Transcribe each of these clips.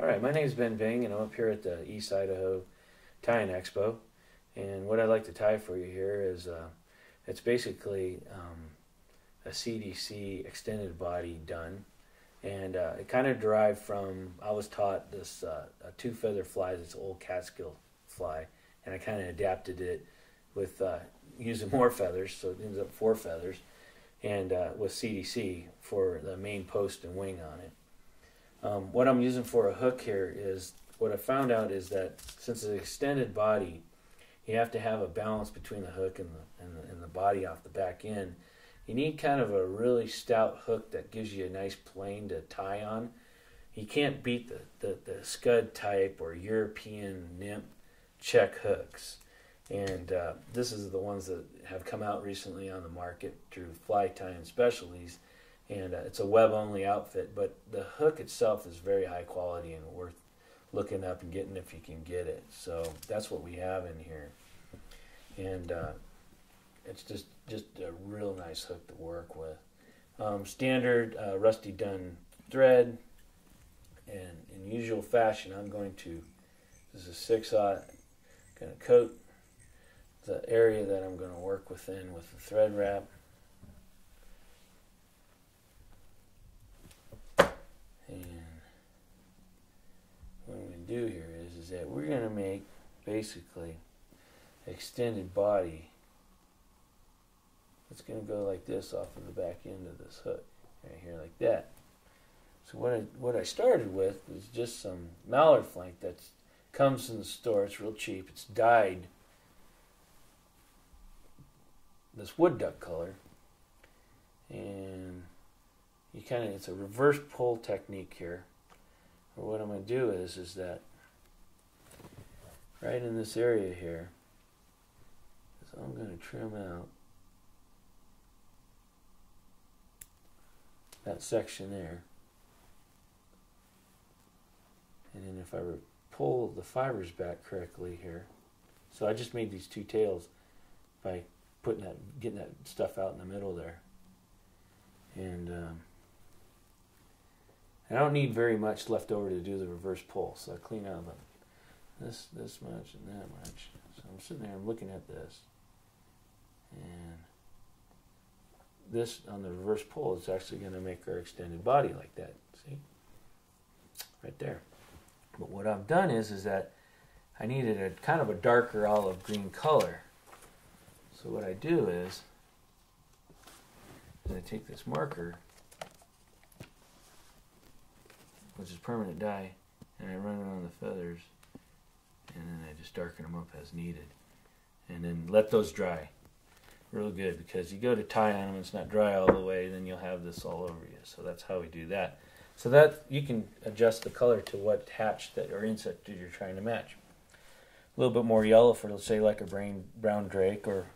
All right, my name is Byng, and I'm up here at the East Idaho Tying Expo. And what I'd like to tie for you here is it's basically a CDC extended body done. And it kind of derived from, I was taught this a two-feather fly, this old Catskill fly, and I kind of adapted it with using more feathers, so it ends up 4 feathers, and with CDC for the main post and wing on it. What I'm using for a hook here is, what I found out is that since it's an extended body, you have to have a balance between the hook and the body off the back end. You need kind of a really stout hook that gives you a nice plane to tie on. You can't beat the scud type or European nymph check hooks. And this is the ones that have come out recently on the market through Fly Tying Specialties. And it's a web-only outfit, but the hook itself is very high quality and worth looking up and getting if you can get it. So that's what we have in here. And it's just a real nice hook to work with. Standard rusty dun thread, and in usual fashion, I'm going to, this is 6/0, going to coat the area that I'm going to work within with the thread wrap. And what I'm going to do here is that we're going to make basically extended body. It's going to go like this off of the back end of this hook, right here like that. So what I started with is just some mallard flank that comes in the store. It's real cheap. It's dyed this wood duck color, and you it's a reverse pull technique here. Or what I'm going to do is that right in this area here, so I'm going to trim out that section there, and then if I pull the fibers back correctly here, so I just made these 2 tails by getting that stuff out in the middle there, and I don't need very much left over to do the reverse pull, so I clean out this much and that much. So I'm sitting there, I'm looking at this, and this on the reverse pull is actually going to make our extended body like that. See, right there. But what I've done is that I needed a kind of a darker olive green color. So what I do is I take this marker, which is permanent dye, and I run it on the feathers, and then I just darken them up as needed, and then let those dry real good, because you go to tie on them and it's not dry all the way, then you'll have this all over you. So that's how we do that. So that you can adjust the color to what hatch that or insect that you're trying to match. A little bit more yellow for, let's say, like a brown drake, or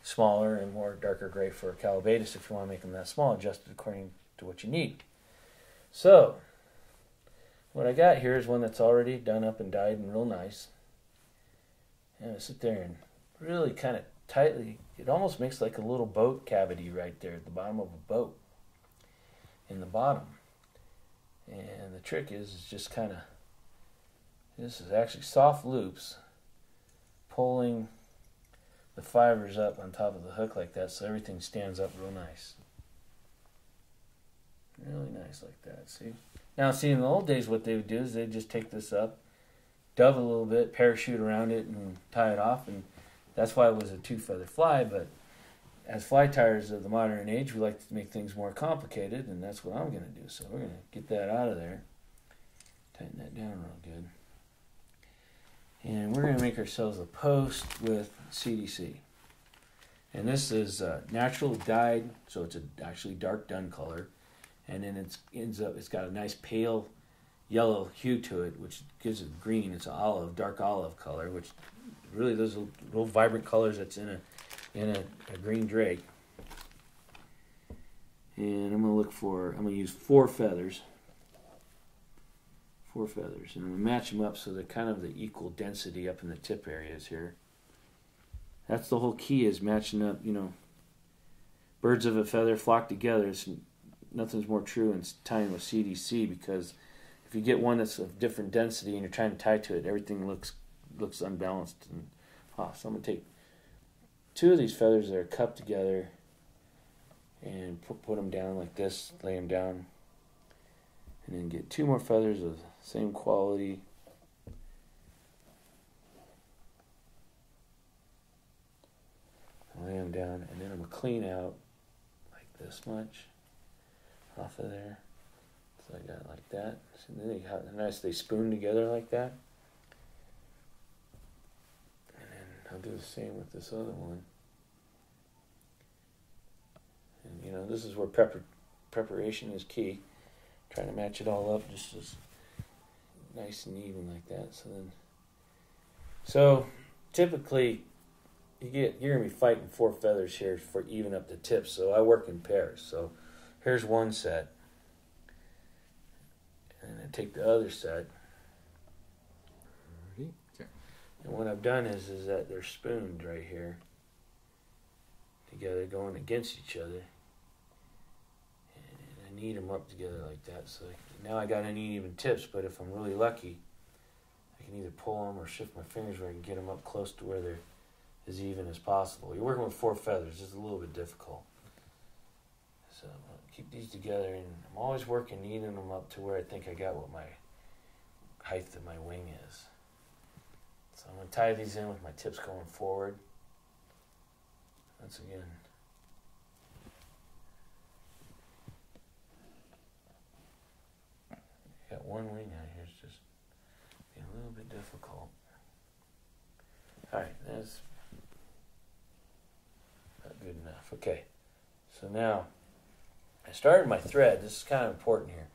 smaller and more darker gray for a calabatus if you want to make them that small, adjusted according to what you need. So what I got here is one that's already done up and dyed and real nice. And I sit there and really kind of tightly, it almost makes like a little boat cavity right there at the bottom of a boat in the bottom. And the trick is just kind of, this is actually soft loops pulling the fibers up on top of the hook like that, so everything stands up real nice. Really nice like that, see? Now, see, in the old days, what they would do is they'd just take this up, dove a little bit, parachute around it, and tie it off, and that's why it was a 2-feather fly. But as fly tiers of the modern age, we like to make things more complicated, and that's what I'm going to do. So we're going to get that out of there, tighten that down real good. And we're going to make ourselves a post with CDC. And this is natural dyed, so it's actually dark dun color. And then it's got a nice pale yellow hue to it, which gives it green. It's an olive, dark olive color, which really those are real vibrant colors that's in a green drake. And I'm going to use 4 feathers. 4 feathers, and I'm going to match them up so they're kind of the equal density up in the tip areas here. That's the whole key, is matching up, birds of a feather flock together. Nothing's more true in tying with CDC, because if you get one that's of different density and you're trying to tie to it, everything looks unbalanced and off. So I'm going to take 2 of these feathers that are cupped together and put them down like this, lay them down, and then get 2 more feathers of the same quality. Lay them down, and then I'm going to clean out like this much off of there. So I got it like that. So then they got nice, they spoon together like that. And then I'll do the same with this other one. And you know, this is where preparation is key. Trying to match it all up just as nice and even like that. So typically you're gonna be fighting 4 feathers here for even up the tips. So I work in pairs. So here's one set, and I take the other set. Okay. And what I've done is that they're spooned right here together, going against each other. And I knead them up together like that. So now I got uneven tips, but if I'm really lucky, I can either pull them or shift my fingers where I can get them up close to where they're as even as possible. You're working with 4 feathers. It's a little bit difficult. So I'll keep these together, and I'm always working, kneading them up to where I think I got what my height of my wing is. So I'm going to tie these in with my tips going forward. Once again. Got one wing out here. It's just being a little bit difficult. Alright, that's not good enough. Okay, so now I started my thread. This is kind of important here.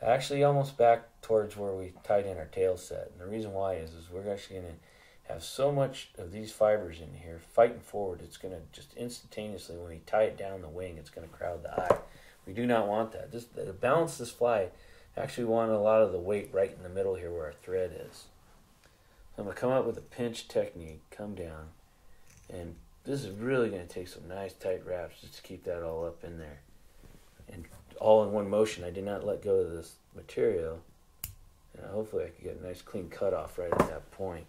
Actually almost back towards where we tied in our tail set. And the reason why is we're actually going to have so much of these fibers in here fighting forward, it's going to just instantaneously, when we tie it down the wing, it's going to crowd the eye. We do not want that. To balance this fly, I actually want a lot of the weight right in the middle here where our thread is. So I'm going to come up with a pinch technique, come down, and this is really going to take some nice tight wraps just to keep that all up in there. And all in one motion. I did not let go of this material. And hopefully I can get a nice clean cut off right at that point.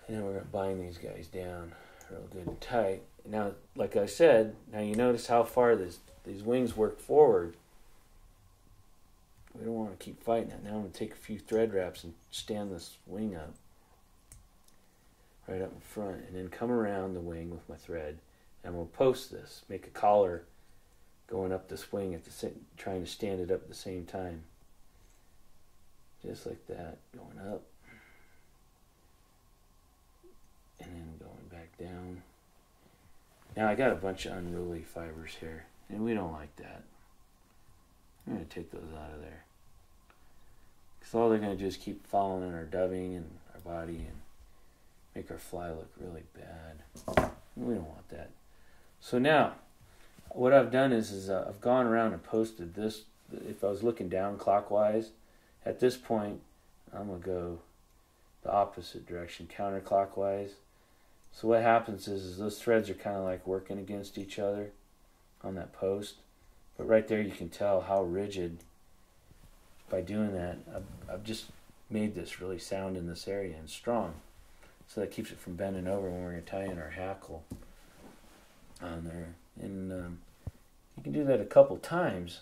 And then we're going to bind these guys down real good and tight. Now, like I said, now you notice how far these wings work forward. We don't want to keep fighting it. Now I'm going to take a few thread wraps and stand this wing up. Right up in front. And then come around the wing with my thread. And we'll post this. Make a collar going up this wing at the same, trying to stand it up at the same time. Just like that. Going up. And then going back down. Now I got a bunch of unruly fibers here. And we don't like that. I'm going to take those out of there. Because all they're going to do is keep following in our dubbing and our body and make our fly look really bad. We don't want that. So now, what I've done is I've gone around and posted this. If I was looking down clockwise, at this point, I'm going to go the opposite direction, counterclockwise. So what happens is those threads are kind of like working against each other on that post. But right there you can tell how rigid, by doing that, I've just made this really sound in this area and strong. So that keeps it from bending over when we're going to tie in our hackle on there. And you can do that a couple times.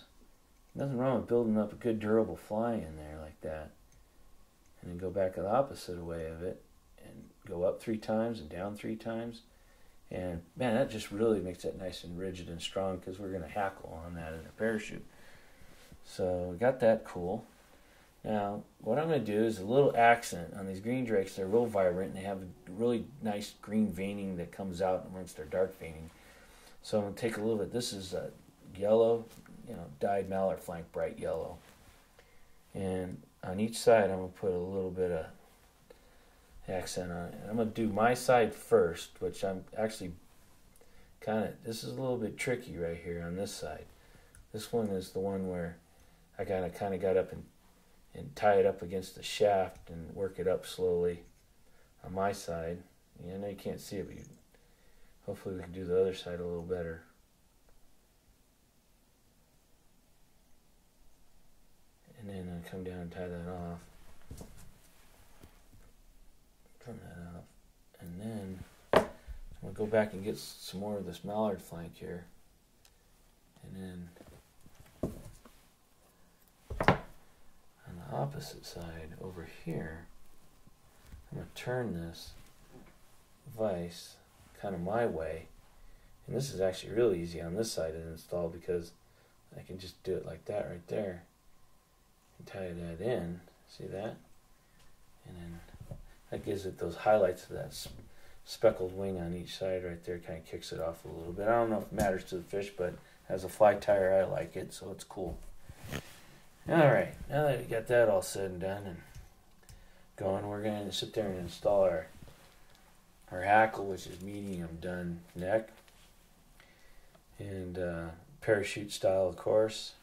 Nothing wrong with building up a good durable fly in there like that. And then go back the opposite way of it and go up 3 times and down 3 times. And man, that just really makes it nice and rigid and strong because we're going to hackle on that in a parachute. So we got that cool. Now, what I'm going to do is a little accent on these green drakes. They're real vibrant and they have a really nice green veining that comes out amongst their dark veining. So I'm going to take a little bit. This is yellow, dyed mallard flank, bright yellow. And on each side, I'm going to put a little bit of accent on it. And I'm going to do my side first, which I'm actually this is a little bit tricky right here on this side. This one is the one where I kind of got up and tie it up against the shaft and work it up slowly on my side. I know you can't see it, but hopefully we can do the other side a little better. And then I come down and tie that off. Trim that off. And then I'm going to go back and get some more of this mallard flank here. And then on the opposite side over here, I'm going to turn this vise kind of my way. And this is actually really easy on this side to install because I can just do it like that right there and tie that in. See that? And then that gives it those highlights of that speckled wing on each side right there. Kind of kicks it off a little bit. I don't know if it matters to the fish, but as a fly tire, I like it, so it's cool. Alright, now that we got that all said and done and going, we're going to sit there and install our hackle, which is medium done neck. And parachute style, of course.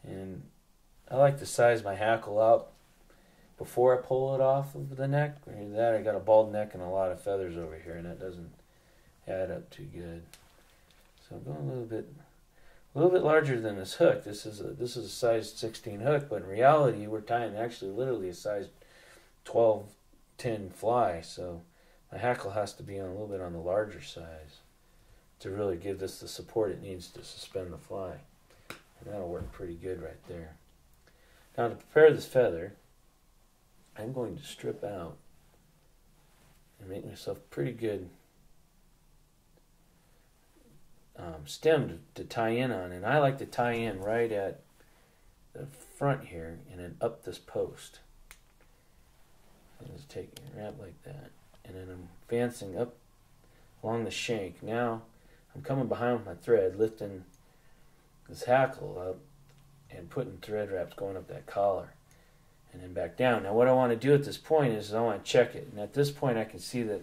And I like to size my hackle out before I pull it off of the neck. That I got a bald neck and a lot of feathers over here, and that doesn't add up too good. So I'm going a little bit larger than this hook. This is a size 16 hook, but in reality, we're tying actually literally a size 12, 10 fly. So my hackle has to be a little bit on the larger size to really give this the support it needs to suspend the fly. And that'll work pretty good right there. Now to prepare this feather, I'm going to strip out and make myself pretty good stem to tie in on. And I like to tie in right at the front here and then up this post. So just take it, wrap like that. And then I'm advancing up along the shank. Now I'm coming behind with my thread, lifting this hackle up and putting thread wraps going up that collar and then back down. Now what I want to do at this point is I want to check it. And at this point I can see that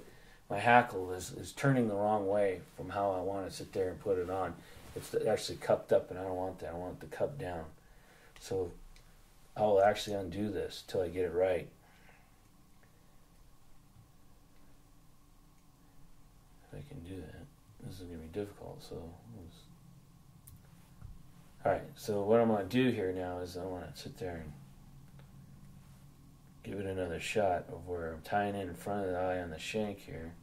my hackle is turning the wrong way from how I want to sit there and put it on. It's actually cupped up, and I don't want that. I want it to cup down. So I will actually undo this till I get it right. If I can do that. This is going to be difficult, so... Alright, so what I'm going to do here now is I want to sit there and give it another shot of where I'm tying in front of the eye on the shank here.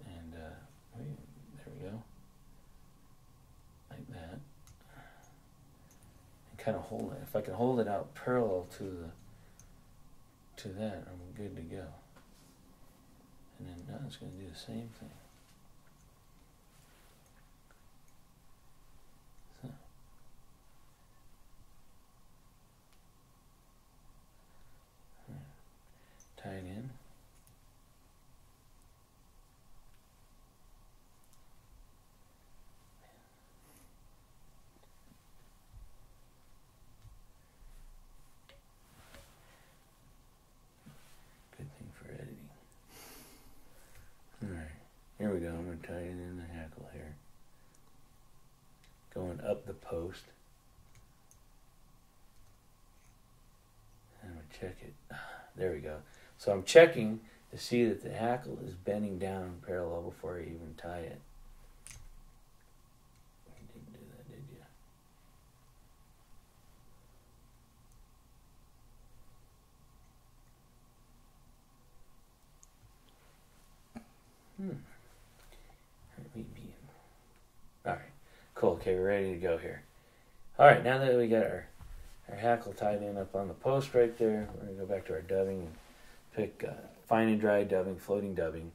And there we go. Like that. And kind of hold it. If I can hold it out parallel to that, I'm good to go. And then now it's going to do the same thing. Tie it in. Good thing for editing. Alright, here we go. I'm going to tie it in the hackle here. Going up the post. And I'm going to check it. There we go. So I'm checking to see that the hackle is bending down parallel before I even tie it. You didn't do that, did you? Alright, cool. Okay, we're ready to go here. Alright, now that we got our hackle tied in up on the post right there, we're going to go back to our dubbing and pick fine and dry dubbing, floating dubbing,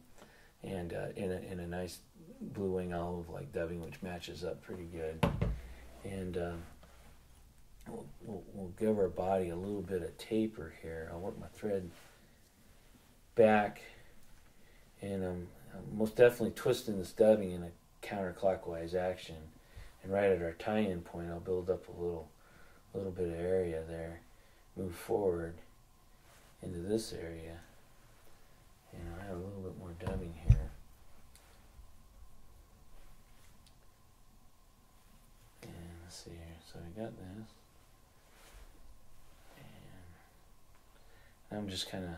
and in a nice blue wing olive like dubbing, which matches up pretty good. And we'll give our body a little bit of taper here. I'll work my thread back, and I'm most definitely twisting this dubbing in a counterclockwise action. And right at our tie-in point, I'll build up a little bit of area there, move forward into this area, and I have a little bit more dubbing here. And let's see here. So I got this, and I'm just kind of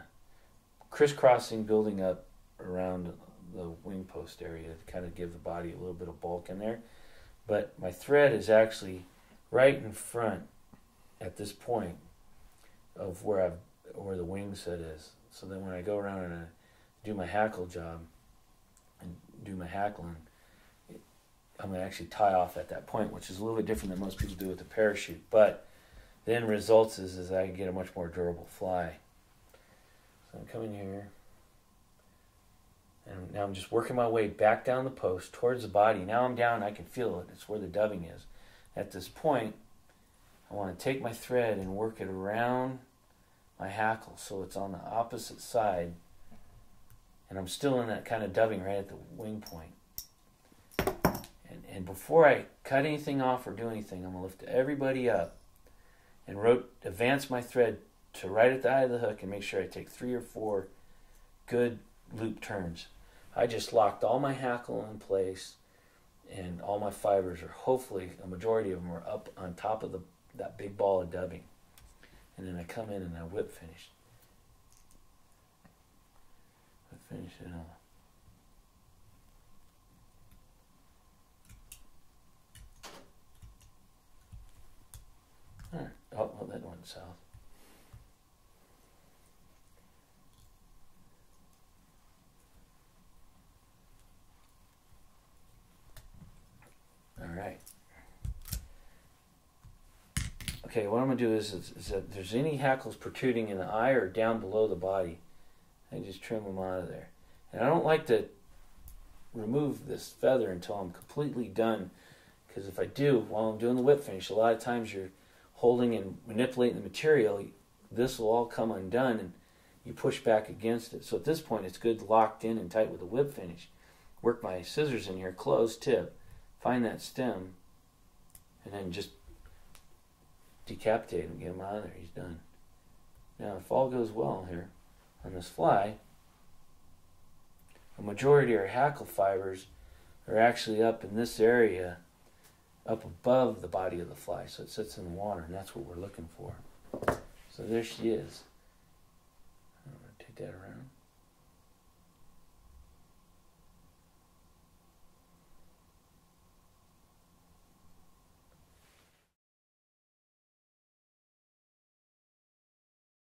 crisscrossing, building up around the wing post area to kind of give the body a little bit of bulk in there. but my thread is actually right in front at this point of where the wing set is. So then when I go around and I do my hackle job and do my hackling, I'm going to actually tie off at that point, which is a little bit different than most people do with the parachute. But the end results is I get a much more durable fly. So I'm coming here, and now I'm just working my way back down the post towards the body. Now I'm down, I can feel it. It's where the dubbing is. At this point, I want to take my thread and work it around my hackle so it's on the opposite side, and I'm still in that kind of dubbing right at the wing point. And before I cut anything off or do anything, I'm going to lift everybody up and advance my thread to right at the eye of the hook and make sure I take 3 or 4 good loop turns. I just locked all my hackle in place, and all my fibers are, hopefully a majority of them are up on top of that big ball of dubbing. And then I come in and I whip finish. I finish it off. Alright. Oh, that went south. Alright. Okay, what I'm going to do is that if there's any hackles protruding in the eye or down below the body, I just trim them out of there. And I don't like to remove this feather until I'm completely done, because if I do, while I'm doing the whip finish, a lot of times you're holding and manipulating the material, this will all come undone and you push back against it. So at this point, it's good locked in and tight with the whip finish. Work my scissors in here, close tip, find that stem, and then just decapitate him, get him out of there. He's done. Now, if all goes well here on this fly, a majority of our hackle fibers are actually up in this area, up above the body of the fly, so it sits in the water, and that's what we're looking for. So there she is. I'm going to take that around.